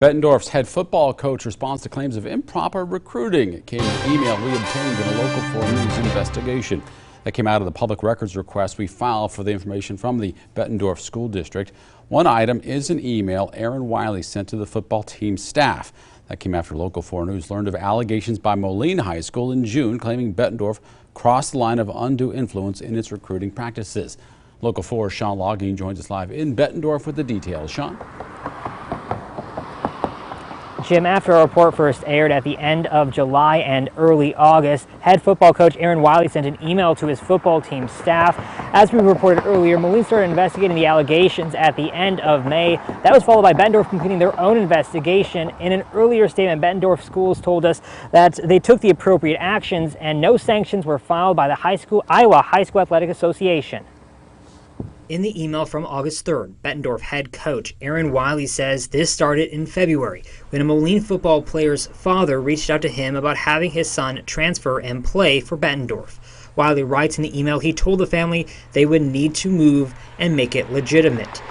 Bettendorf's head football coach responds to claims of improper recruiting. It came in an email we obtained in a local 4 News investigation. That came out of the public records request we filed for the information from the Bettendorf School District. One item is an email Aaron Wiley sent to the football team staff. That came after local 4 News learned of allegations by Moline High School in June claiming Bettendorf crossed the line of undue influence in its recruiting practices. Local 4's Sean Logging joins us live in Bettendorf with the details. Sean? Jim, after a report first aired at the end of July and early August, head football coach Aaron Wiley sent an email to his football team staff. As we reported earlier, Moline started investigating the allegations at the end of May. That was followed by Bettendorf completing their own investigation. In an earlier statement, Bettendorf schools told us that they took the appropriate actions and no sanctions were filed by the Iowa High School Athletic Association. In the email from August 3rd, Bettendorf head coach Aaron Wiley says this started in February when a Moline football player's father reached out to him about having his son transfer and play for Bettendorf. Wiley writes in the email he told the family they would need to move and make it legitimate.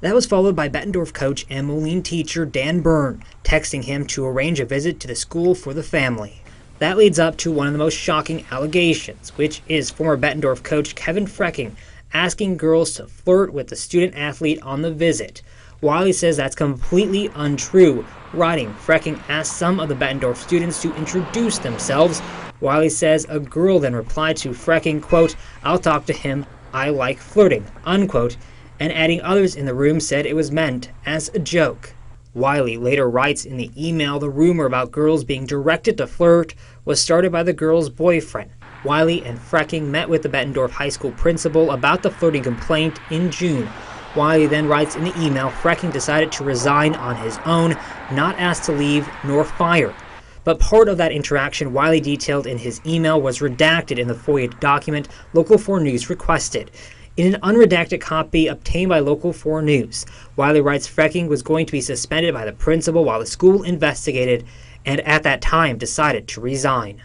That was followed by Bettendorf coach and Moline teacher Dan Byrne texting him to arrange a visit to the school for the family. That leads up to one of the most shocking allegations, which is former Bettendorf coach Kevin Frecking asking girls to flirt with the student athlete on the visit. Wiley says that's completely untrue. Writing, Frecking asked some of the Bettendorf students to introduce themselves. Wiley says a girl then replied to Frecking, quote, "I'll talk to him, I like flirting," unquote, and adding others in the room said it was meant as a joke. Wiley later writes in the email the rumor about girls being directed to flirt was started by the girl's boyfriend. Wiley and Frecking met with the Bettendorf High School principal about the flirting complaint in June. Wiley then writes in the email Frecking decided to resign on his own, not asked to leave nor fired. But part of that interaction Wiley detailed in his email was redacted in the FOIA document Local 4 News requested. In an unredacted copy obtained by Local 4 News, Wiley writes Frecking was going to be suspended by the principal while the school investigated and at that time decided to resign.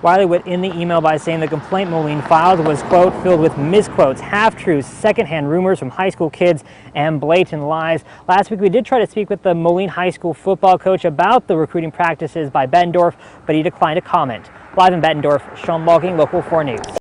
Wiley would end the email by saying the complaint Moline filed was, quote, filled with misquotes, half-truths, secondhand rumors from high school kids, and blatant lies. Last week we did try to speak with the Moline High School football coach about the recruiting practices by Bettendorf, but he declined to comment. Live in Bettendorf, Sean Logging, Local 4 News.